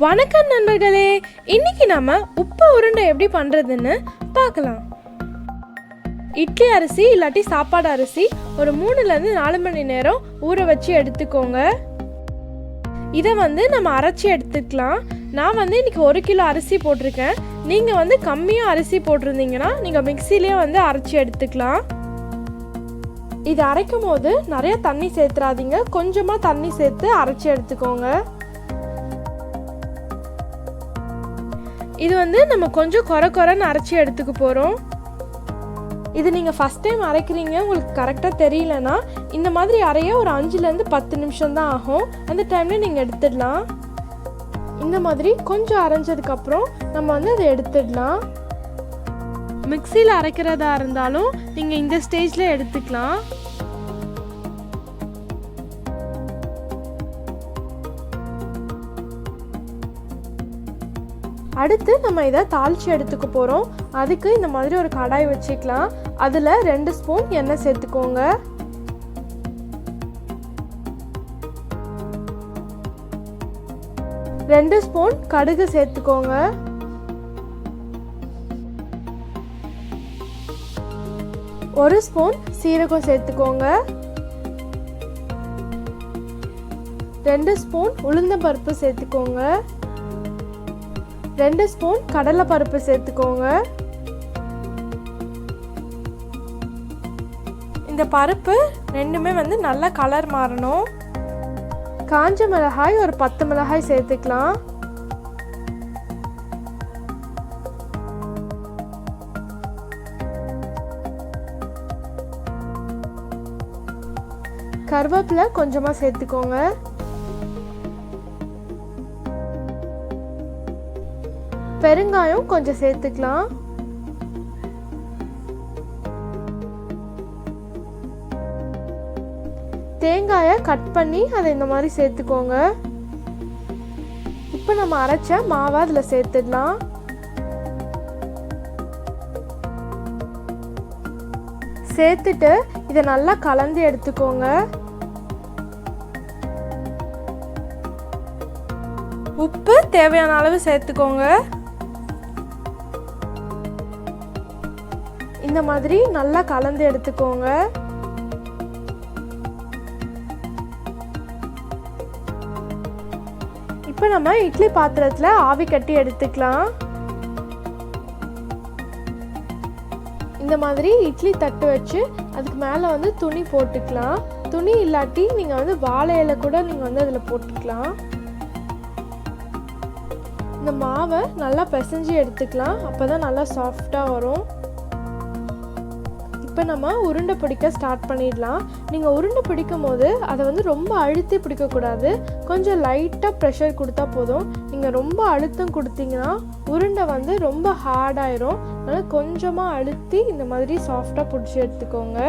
வணக்கம் நண்பர்களே, இன்னைக்கு நம்ம உப்பு உருண்டை எப்படி பண்ணுறதுன்னு பார்க்கலாம். இட்லி அரிசி இல்லாட்டி சாப்பாடு அரிசி ஒரு 3-4 மணி நேரம் ஊற வச்சு எடுத்துக்கோங்க. இதை நம்ம அரைச்சி எடுத்துக்கலாம். நான் இன்னைக்கு 1 கிலோ அரிசி போட்டிருக்கேன். நீங்கள் கம்மியாக அரிசி போட்டிருந்தீங்கன்னா நீங்கள் மிக்சிலேயே அரைச்சி எடுத்துக்கலாம். இது அரைக்கும் போது நிறைய தண்ணி சேர்த்துறாதீங்க, கொஞ்சமாக தண்ணி சேர்த்து அரைச்சி எடுத்துக்கோங்க. இது நம்ம கொஞ்சம் குறைன்னு அரைச்சி எடுத்துக்க போகிறோம். இது நீங்கள் ஃபஸ்ட் டைம் அரைக்கிறீங்க, உங்களுக்கு கரெக்டாக தெரியலனா இந்த மாதிரி அரைய ஒரு 5-10 நிமிஷம் தான் ஆகும். அந்த டைமில் நீங்கள் எடுத்துடலாம். இந்த மாதிரி கொஞ்சம் அரைஞ்சதுக்கப்புறம் நம்ம அதை எடுத்துடலாம். மிக்சியில் அரைக்கிறதா இருந்தாலும் நீங்கள் இந்த ஸ்டேஜில் எடுத்துக்கலாம். அடுத்து நம்ம இதை தாளித்து எடுத்துக்க போகிறோம். அதுக்கு இந்த மாதிரி ஒரு கடாய் வச்சுக்கலாம். அதில் 2 ஸ்பூன் எண்ணெய் சேர்த்துக்கோங்க. ரெண்டு ஸ்பூன் கடுகு சேர்த்துக்கோங்க. 1 ஸ்பூன் சீரகம் சேர்த்துக்கோங்க. 2 ஸ்பூன் உளுந்தம்பருப்பு சேர்த்துக்கோங்க. 2 ஸ்பூன் கடலை பருப்பு சேர்த்துக்கோங்க. இந்த பருப்பு ரெண்டுமே நல்லா கலர் மாறணும். காஞ்ச மிளகாய் ஒரு 10 மிளகாய் சேர்த்துக்கலாம். கருவேப்பிலை கொஞ்சமாக சேர்த்துக்கோங்க. பெருங்காயம் கொஞ்சம் சேர்த்துக்கலாம். தேங்காயை கட் பண்ணி அதை இந்த மாதிரி சேர்த்துக்கோங்க. இப்போ நம்ம அரைச்ச மாவை அதில் சேர்த்துடலாம். சேர்த்துட்டு இதை நல்லா கலந்து எடுத்துக்கோங்க. உப்பு தேவையான அளவு சேர்த்துக்கோங்க. இந்த மாதிரி நல்லா கலந்து எடுத்துக்கோங்க. இப்போ நம்ம இட்லி பாத்திரத்தில் ஆவி கட்டி எடுத்துக்கலாம். இந்த மாதிரி இட்லி தட்டு வச்சு அதுக்கு மேலே துணி போட்டுக்கலாம். துணி இல்லாட்டி நீங்கள் வாழை இலை கூட நீங்கள் அதில் போட்டுக்கலாம். இந்த மாவை நல்லா பிசைஞ்சு எடுத்துக்கலாம். அப்போ தான் நல்லா சாஃப்டாக வரும். இப்போ நம்ம உருண்டை பிடிக்க ஸ்டார்ட் பண்ணிடலாம். நீங்கள் உருண்டை பிடிக்கும் போது அதை ரொம்ப அழுத்தி பிடிக்கக்கூடாது. கொஞ்சம் லைட்டாக ப்ரெஷர் கொடுத்தா போதும். நீங்கள் ரொம்ப அழுத்தம் கொடுத்தீங்கன்னா உருண்டை ரொம்ப ஹார்டாயிரும். அதனால் கொஞ்சமாக அழுத்தி இந்த மாதிரி சாஃப்டாக பிடிச்சி எடுத்துக்கோங்க.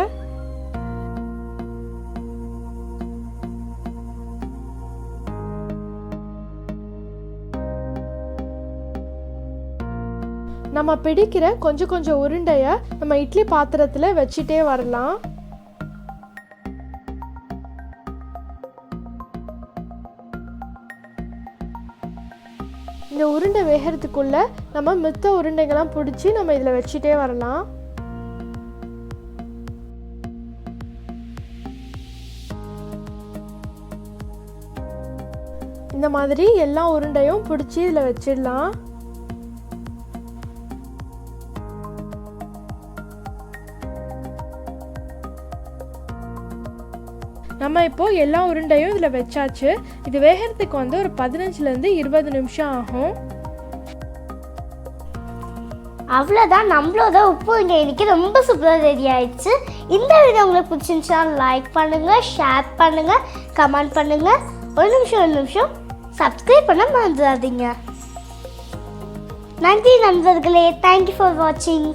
நம்ம பிடிக்கிற கொஞ்சம் உருண்டையை நம்ம இட்லி பாத்திரத்தில் வச்சுட்டே வரலாம். இந்த உருண்டை வேகிறதுக்குள்ள நம்ம மித்த உருண்டைகள்லாம் பிடிச்சி நம்ம இதில் வச்சுட்டே வரலாம். இந்த மாதிரி எல்லா உருண்டையும் பிடிச்சி இதில் வச்சிடலாம். நம்ம இப்போ எல்லா உருண்டையும் இதில் வச்சாச்சு. இது வேகிறதுக்கு ஒரு 15-20 நிமிஷம் ஆகும். அவ்வளோதான், நம்மளோட உப்பு உருண்டை இன்னைக்கு ரொம்ப சூப்பராக ரெடி ஆயிடுச்சு. இந்த வீடியோ உங்களுக்கு பிடிச்சிருந்துச்சா லைக் பண்ணுங்கள், ஷேர் பண்ணுங்கள், கமெண்ட் பண்ணுங்கள். ஒரு நிமிஷம் சப்ஸ்கிரைப் பண்ண மறந்துடாதீங்க. நன்றி நண்பர்களே. தேங்க்யூ ஃபார் வாட்சிங்.